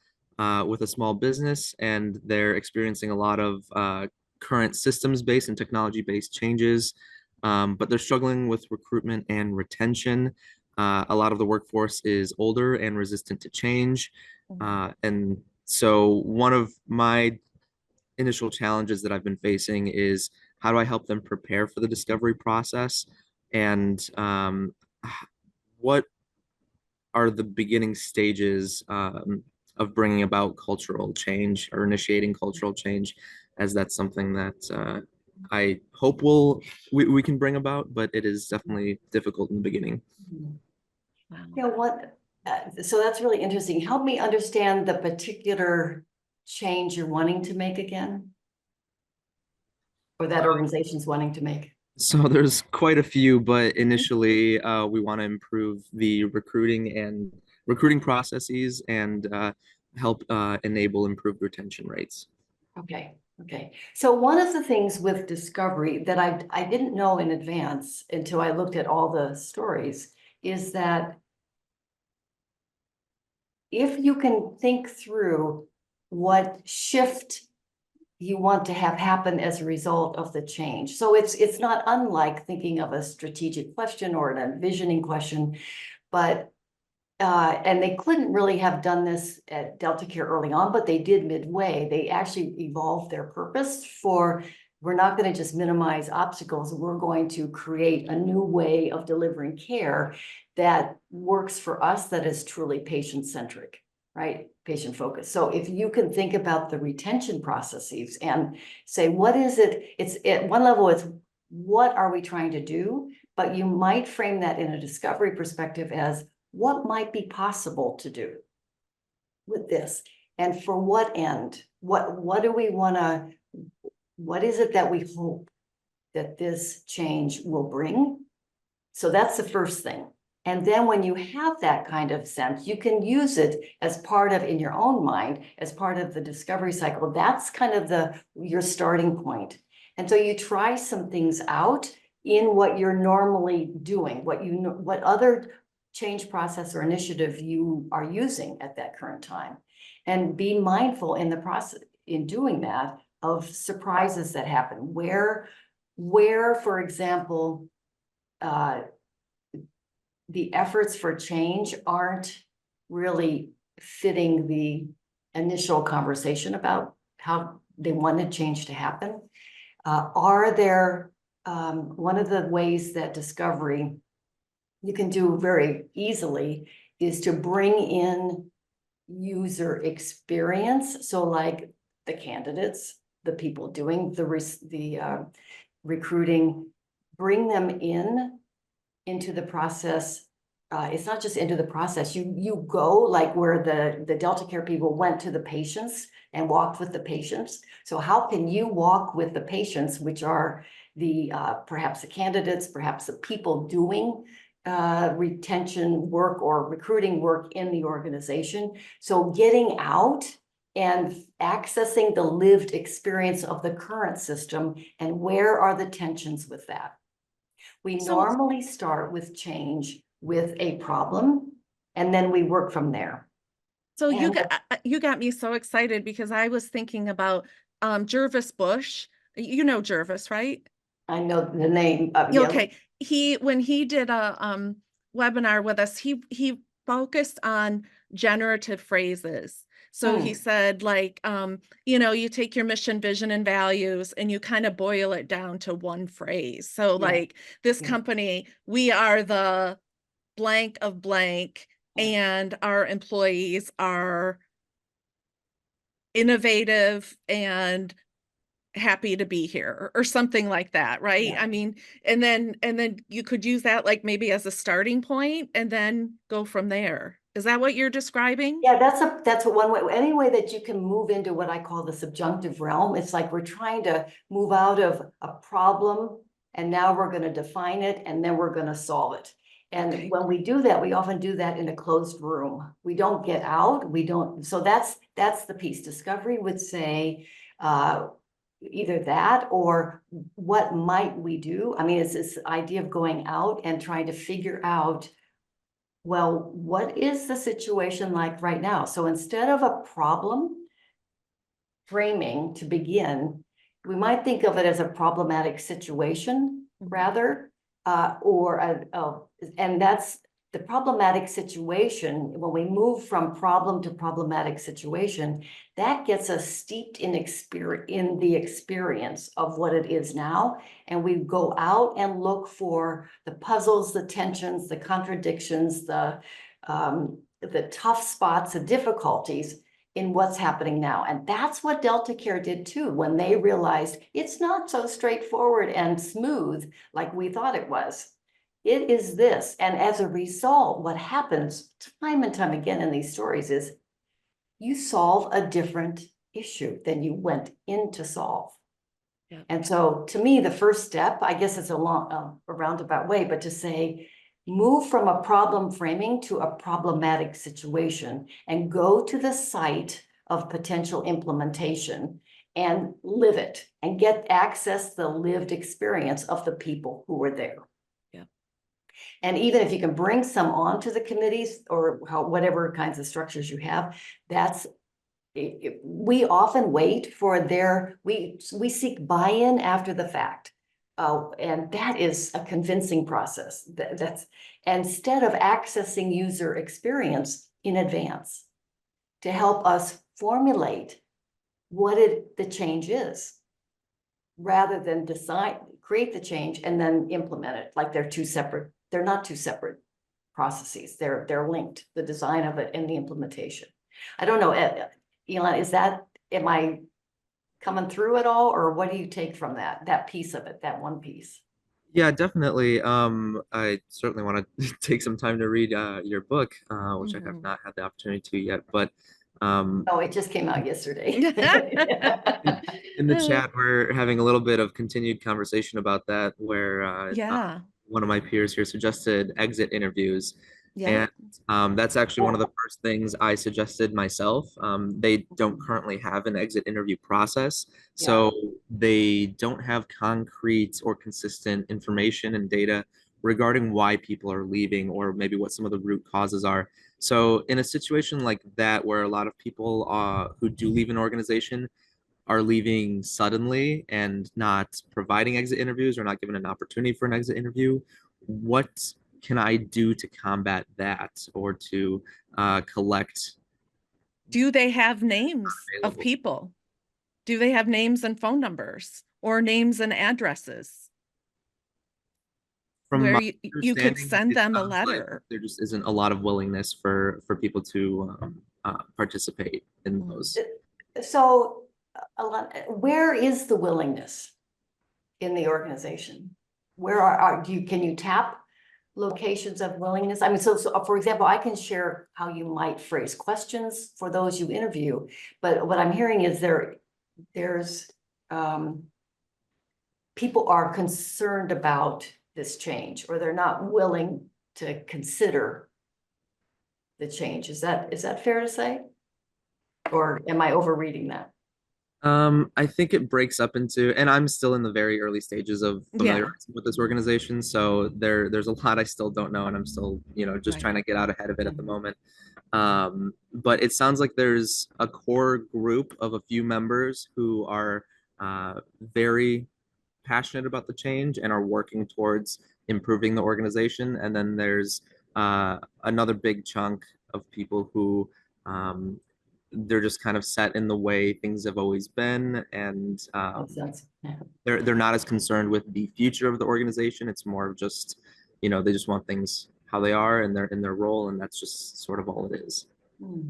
with a small business, and they're experiencing a lot of current systems-based and technology-based changes, but they're struggling with recruitment and retention. A lot of the workforce is older and resistant to change. And so one of my initial challenges that I've been facing is, how do I help them prepare for the discovery process? And what are the beginning stages of bringing about cultural change or initiating cultural change, as that's something that I hope we can bring about, but it is definitely difficult in the beginning. Wow. You know, so that's really interesting. Help me understand the particular change you're wanting to make again, or that organization's wanting to make. So there's quite a few, but initially we want to improve the recruiting processes and help enable improved retention rates. Okay. So one of the things with discovery that I didn't know in advance until I looked at all the stories is that if you can think through what shift you want to have happen as a result of the change. So it's not unlike thinking of a strategic question or an envisioning question, but and they couldn't really have done this at Delta Care early on, but they did midway. They actually evolved their purpose for, we're not going to just minimize obstacles. We're going to create a new way of delivering care that works for us, that is truly patient-centric, right? Patient-focused. So if you can think about the retention processes and say, what is it? It's at one level, it's what are we trying to do? But you might frame that in a discovery perspective as, what might be possible to do with this, and for what end? What do we want to, what is it that we hope that this change will bring? So that's the first thing. And then when you have that kind of sense, you can use it as part of, in your own mind, as part of the discovery cycle. That's kind of your starting point. And so you try some things out in what you're normally doing, what other change process or initiative you are using at that current time, and be mindful in the process, in doing that, of surprises that happen. Where, for example, the efforts for change aren't really fitting the initial conversation about how they wanted change to happen. Are there, one of the ways that discovery you can do very easily is to bring in user experience. So like the candidates, the people doing the recruiting, bring them into the process. It's not just into the process. You go like where the Delta Care people went to the patients and walked with the patients. So how can you walk with the patients, which are the perhaps the candidates, perhaps the people doing retention work or recruiting work in the organization. So getting out and accessing the lived experience of the current system, and where are the tensions with that? We normally start with change with a problem, and then we work from there. So you got me so excited because I was thinking about Jervis Bush. You know Jervis, right? I know the name of Okay. When he did a webinar with us, he focused on generative phrases. So he said, like, you take your mission, vision, and values, and you kind of boil it down to one phrase. So like this company, we are the blank of blank, and our employees are innovative and happy to be here, or something like that, right? I mean, and then you could use that like maybe as a starting point and then go from there. Is that what you're describing? Yeah, that's one way, any way that you can move into what I call the subjunctive realm. It's like we're trying to move out of a problem, and now we're going to define it, and then we're going to solve it. And when we do that, we often do that in a closed room. We don't get out. We don't. So that's the piece. Discovery would say either that or what might we do? I mean, it's this idea of going out and trying to figure out, well, what is the situation like right now? So instead of a problem framing to begin, we might think of it as a problematic situation rather, and that's the problematic situation. When we move from problem to problematic situation, that gets us steeped in the experience of what it is now. And we go out and look for the puzzles, the tensions, the contradictions, the tough spots, the difficulties in what's happening now. And that's what Delta Care did too, when they realized it's not so straightforward and smooth like we thought it was. It is this. And as a result, what happens time and time again in these stories is you solve a different issue than you went in to solve. Yeah. And so to me, the first step, I guess it's a roundabout way, but to say, move from a problem framing to a problematic situation and go to the site of potential implementation and live it and access the lived experience of the people who were there. And even if you can bring some onto the committees or whatever kinds of structures you have, we often wait for we seek buy-in after the fact. And that is a convincing process. That's instead of accessing user experience in advance to help us formulate what the change is, rather than create the change and then implement it. Like they're not two separate processes. They're linked, the design of it and the implementation. I don't know, Elon, am I coming through at all, or what do you take from that piece of it, that one piece? Yeah, definitely. I certainly want to take some time to read your book, which I have not had the opportunity to yet. But oh, it just came out yesterday. in the chat, we're having a little bit of continued conversation about that, where one of my peers here suggested exit interviews. And that's actually one of the first things I suggested myself. They don't currently have an exit interview process, so they don't have concrete or consistent information and data regarding why people are leaving or maybe what some of the root causes are. So in a situation like that, where a lot of people who do leave an organization are leaving suddenly and not providing exit interviews or not given an opportunity for an exit interview, what can I do to combat that or to collect Do they have names of available? people? Do they have names and phone numbers or names and addresses From where my you could understanding, send it them a sounds like letter? there just isn't a lot of willingness for people to participate in those. So where is the willingness in the organization? Where can you tap locations of willingness? I mean, so for example, I can share how you might phrase questions for those you interview, but what I'm hearing is there's people are concerned about this change, or they're not willing to consider the change. Is that fair to say? Or am I overreading that? I think it breaks up into, and I'm still in the very early stages of Yeah, familiarizing with this organization, so there's a lot I still don't know, and I'm still, just right. trying to get out ahead of it at the moment. But it sounds like there's a core group of a few members who are very passionate about the change and are working towards improving the organization. And then there's another big chunk of people who they're just kind of set in the way things have always been, and Makes sense. Yeah. they're not as concerned with the future of the organization. It's more of just, they just want things how they are and they're in their role, and that's just sort of all it is. Hmm.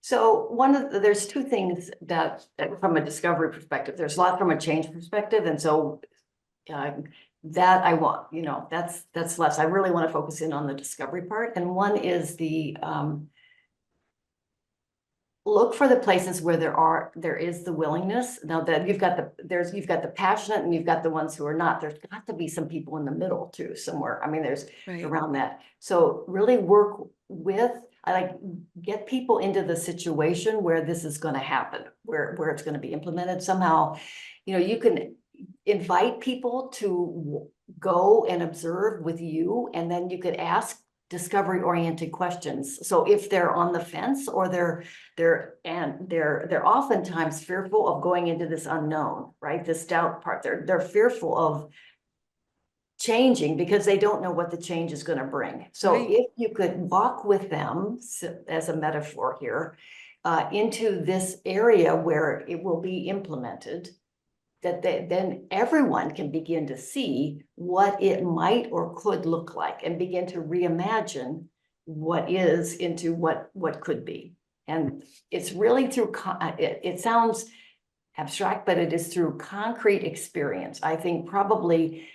So there's two things that from a discovery perspective, there's a lot from a change perspective. And so uh, that I want, that's less. I really want to focus in on the discovery part. And one is the look for the places where there is the willingness. Now that you've got the passionate and you've got the ones who are not. There's got to be some people in the middle too, somewhere. I mean, there's Right. around that. So really work with, get people into the situation where this is going to happen, where it's going to be implemented somehow. You can invite people to go and observe with you, and then you could ask discovery-oriented questions. So if they're on the fence, or they're oftentimes fearful of going into this unknown, right? This doubt part, they're fearful of changing because they don't know what the change is going to bring. So Right. if you could walk with them, as a metaphor here, into this area where it will be implemented, then everyone can begin to see what it might or could look like, and begin to reimagine what is into what could be. And it's really through, it sounds abstract, but it is through concrete experience. I think probably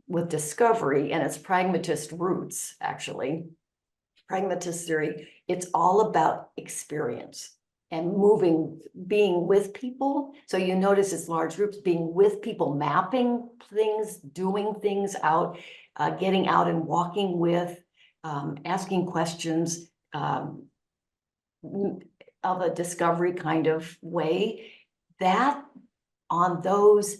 with discovery and its pragmatist roots, actually, pragmatist theory, it's all about experience and being with people. So you notice it's large groups, being with people, mapping things, doing things out, getting out and walking with, asking questions of a discovery kind of way. That on those,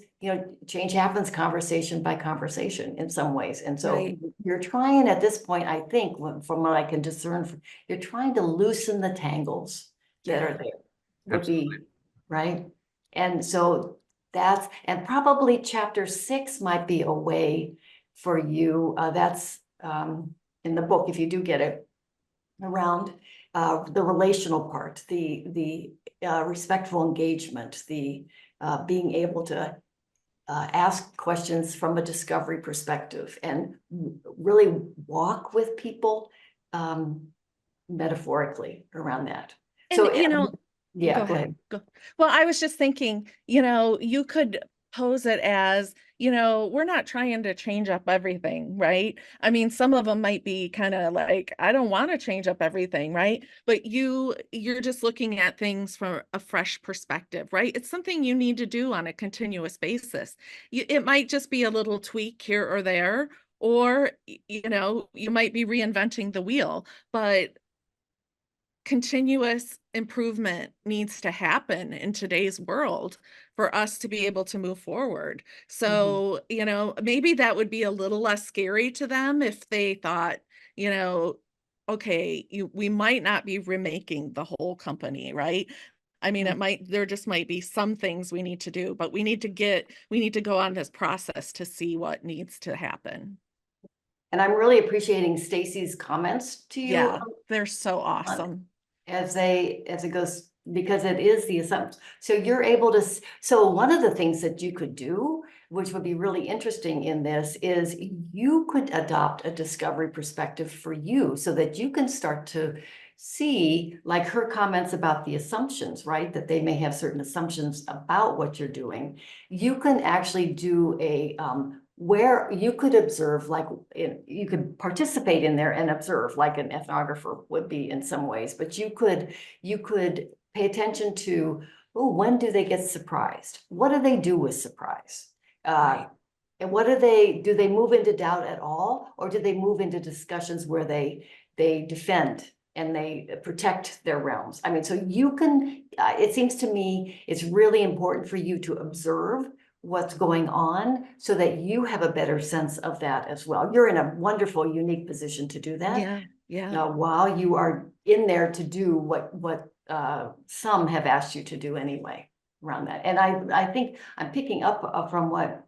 change happens conversation by conversation in some ways. And so Right. you're trying at this point, I think, from what I can discern, you're trying to loosen the tangles that are there. Would Absolutely. be, right? And so and probably chapter 6 might be a way for you, that's in the book, if you do get it, around the relational part, the respectful engagement, the being able to ask questions from a discovery perspective, and really walk with people metaphorically around that. And So go go ahead. ahead. Go. Well, I was just thinking, you could pose it as, we're not trying to change up everything, right? I mean, some of them might be kind of like, I don't want to change up everything, right? But you're just looking at things from a fresh perspective, right? It's something you need to do on a continuous basis. It might just be a little tweak here or there, or, you might be reinventing the wheel, but continuous improvement needs to happen in today's world for us to be able to move forward. So, maybe that would be a little less scary to them if they thought, you know, okay, we might not be remaking the whole company, right? I mean, there just might be some things we need to do, but we need to go on this process to see what needs to happen. And I'm really appreciating Stacy's comments to you Yeah, they're so awesome. as it goes, because it is the assumption. So you're able to, so one of the things that you could do, which would be really interesting in this, is you could adopt a discovery perspective for you so that you can start to see, like her comments about the assumptions, right? That they may have certain assumptions about what you're doing. You can actually do a, where you could observe, like you could participate in there and observe, like an ethnographer would be in some ways, but you could pay attention to, oh, when do they get surprised? What do they do with surprise? Right. And what do they move into doubt at all? Or do they move into discussions where they defend and they protect their realms? I mean, so you can, it seems to me, it's really important for you to observe what's going on so that you have a better sense of that as well. You're in a wonderful, unique position to do that. Yeah, yeah. While you are in there to do what some have asked you to do anyway around that. And I think I'm picking up from what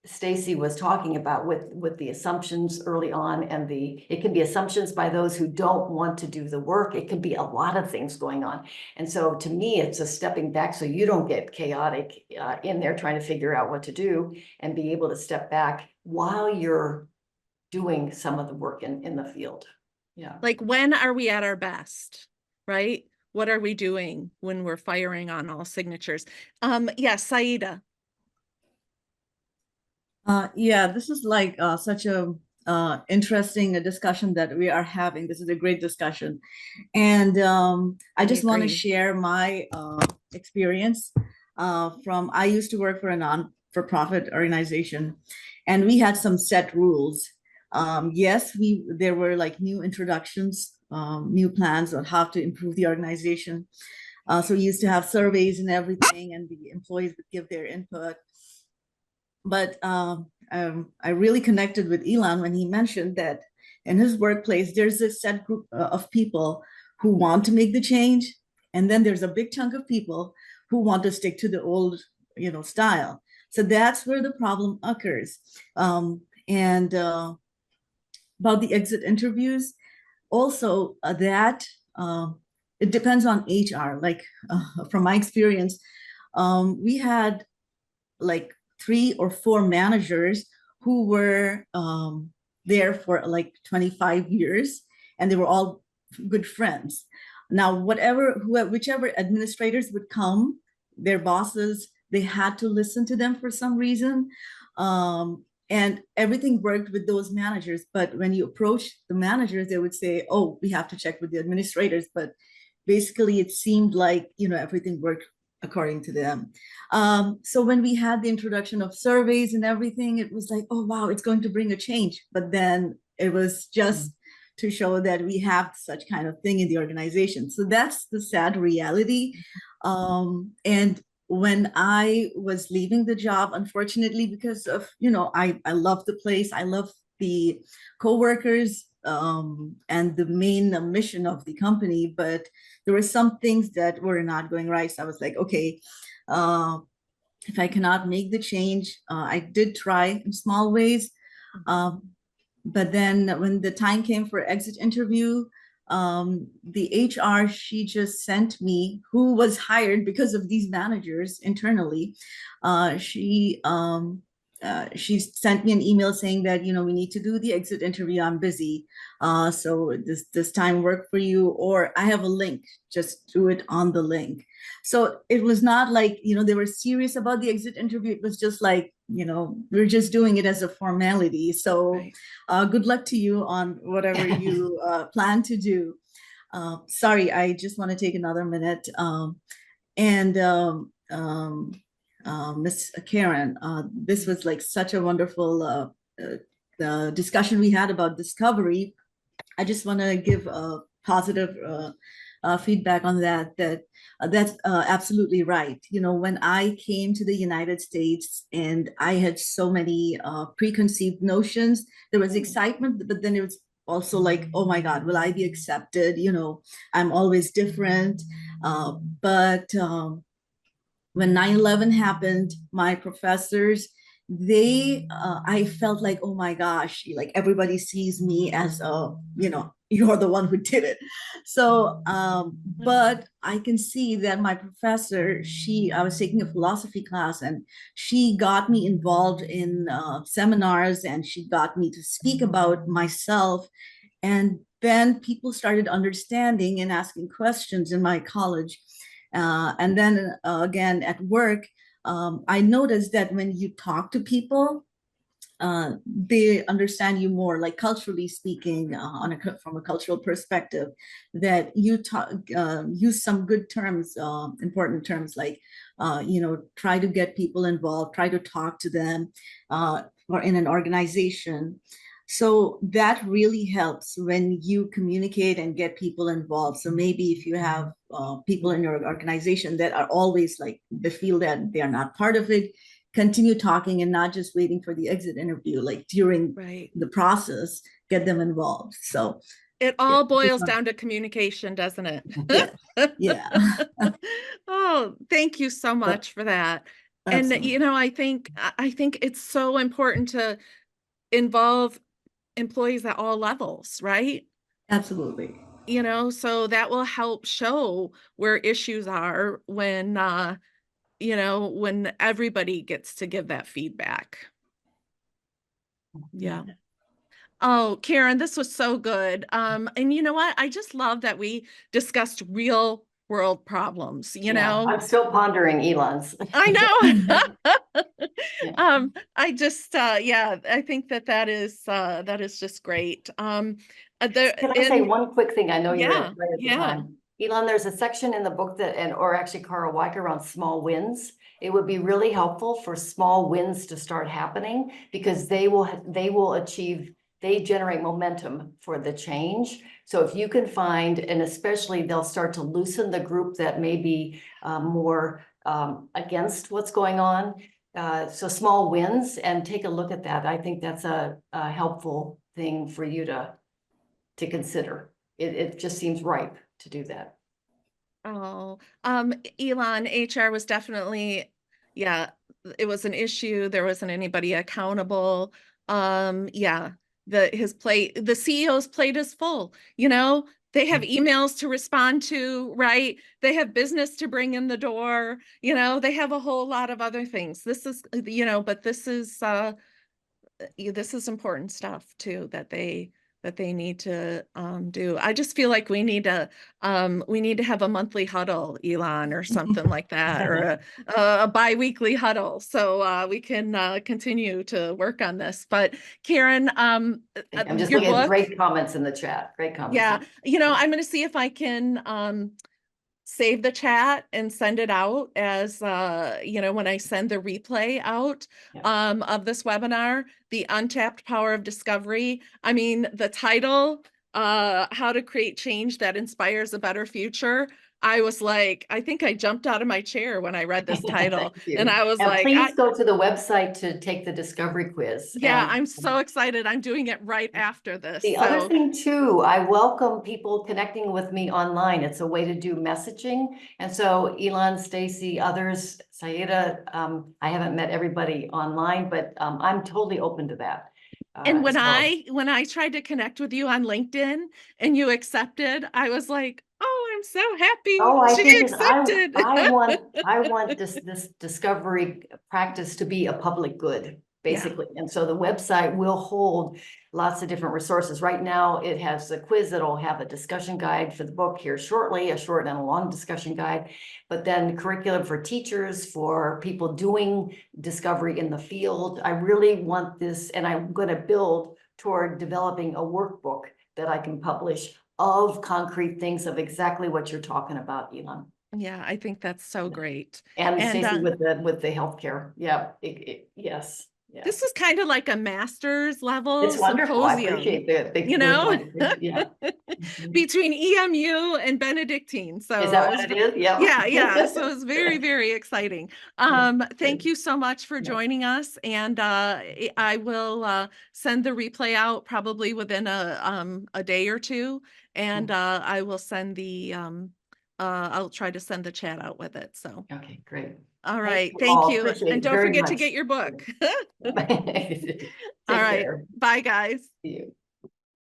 Stacy was talking about with the assumptions early on, and it can be assumptions by those who don't want to do the work. It can be a lot of things going on. And so to me, it's a stepping back so you don't get chaotic in there trying to figure out what to do, and be able to step back while you're doing some of the work in the field. Yeah. Like, when are we at our best, right? What are we doing when we're firing on all signatures? Yeah, Saida. Yeah, this is like such a interesting discussion that we are having. This is a great discussion. And I just want to agree. share my experience I used to work for a non-for-profit organization, and we had some set rules. Yes, there were like new introductions, new plans on how to improve the organization. So we used to have surveys and everything, and the employees would give their input. But I really connected with Elon when he mentioned that in his workplace, there's a set group of people who want to make the change. And then there's a big chunk of people who want to stick to the old, style. So that's where the problem occurs. And about the exit interviews, also that it depends on HR. Like from my experience, we had like 3 or 4 managers who were there for like 25 years, and they were all good friends. Now, whichever administrators would come, their bosses, they had to listen to them for some reason. And everything worked with those managers. But when you approach the managers, they would say, oh, we have to check with the administrators. But basically, it seemed like, everything worked according to them. So when we had the introduction of surveys and everything, it was like, oh, wow, it's going to bring a change. But then it was just to show that we have such kind of thing in the organization. So that's the sad reality. And when I was leaving the job, unfortunately, because of, I love the place, I love the coworkers, and the main mission of the company, but there were some things that were not going right. So I was like, okay, if I cannot make the change, I did try in small ways. But then when the time came for exit interview, the HR, she just sent me, who was hired because of these managers internally. She sent me an email saying that, we need to do the exit interview. I'm busy. So this time work for you, or I have a link, just do it on the link. So it was not like, they were serious about the exit interview. It was just like, we're just doing it as a formality. So good luck to you on whatever you plan to do. Sorry, I just want to take another minute. Miss Karen, this was like such a wonderful discussion we had about discovery. I just want to give a positive feedback on that. That's absolutely right. When I came to the United States and I had so many preconceived notions, there was excitement, but then it was also like, oh my God, will I be accepted? I'm always different. But when 9/11 happened, my professors I felt like, oh my gosh, like everybody sees me as you're the one who did it. So, but I can see that my professor, I was taking a philosophy class, and she got me involved in seminars, and she got me to speak about myself. And then people started understanding and asking questions in my college. And then again at work, I noticed that when you talk to people, they understand you more, like culturally speaking, from a cultural perspective, that you use some good terms, important terms, like, try to get people involved, try to talk to them, or in an organization. So that really helps when you communicate and get people involved. So maybe if you have people in your organization that are always like, they feel that they are not part of it, continue talking and not just waiting for the exit interview, like during the process, get them involved. So it all boils down to communication, doesn't it? Yeah. Oh, thank you so much for that. Absolutely. And I think it's so important to involve employees at all levels, right? Absolutely. So that will help show where issues are when when everybody gets to give that feedback. Yeah. Oh, Karen, this was so good. And you know what? I just love that we discussed real world problems, I'm still pondering Elon's. I know. Yeah. I just I think that is just great. Can I say one quick thing? I know you're right at the yeah. time. Elon, there's a section in the book or actually Carl Weicker, on small wins. It would be really helpful for small wins to start happening, because they generate momentum for the change. So if you can find, and especially they'll start to loosen the group that may be more against what's going on. So small wins, and take a look at that. I think that's a helpful thing for you to consider. It just seems ripe to do that. Oh, Elon, HR was definitely, it was an issue. There wasn't anybody accountable. The CEO's plate is full, they have emails to respond to, right? They have business to bring in the door, they have a whole lot of other things. This is, but this is important stuff too, that they need to do. I just feel like we need to have a monthly huddle, Elon, or something like that, or a bi-weekly huddle, so we can continue to work on this. But Karen, I'm just looking at great comments in the chat. Great comments. Yeah, I'm going to see if I can save the chat and send it out as when I send the replay out of this webinar, the Untapped Power of Discovery. I mean, the title, how to create change that inspires a better future. I was like, I think I jumped out of my chair when I read this title, and I was like, please go to the website to take the discovery quiz. Yeah, I'm so excited. I'm doing it right after this. The other thing too, I welcome people connecting with me online. It's a way to do messaging. And so Elon, Stacy, others, Saida, I haven't met everybody online, but I'm totally open to that. And when I tried to connect with you on LinkedIn and you accepted, I was like, oh, I'm so happy. Oh, she accepted. I want this discovery practice to be a public good, basically. And so the website will hold lots of different resources. Right now, it has a quiz that'll have a discussion guide for the book here shortly, a short and a long discussion guide, but then curriculum for teachers, for people doing discovery in the field. I really want this, and I'm going to build toward developing a workbook that I can publish of concrete things of exactly what you're talking about, Elon. Yeah, I think that's so great. And Stacey with the healthcare. Yeah, yes. Yeah. This is kind of like a master's level it's wonderful. symposium. I appreciate the yeah. Between EMU and Benedictine. So is that what it is? Yeah. So it's very, very exciting. Thank you so much for joining us. And I will send the replay out probably within a day or two. And I will send I'll try to send the chat out with it. So okay, great. All right. you Thank all. you. Appreciate And it don't very forget to much. get your book. Take All right. care. Bye, guys. See you.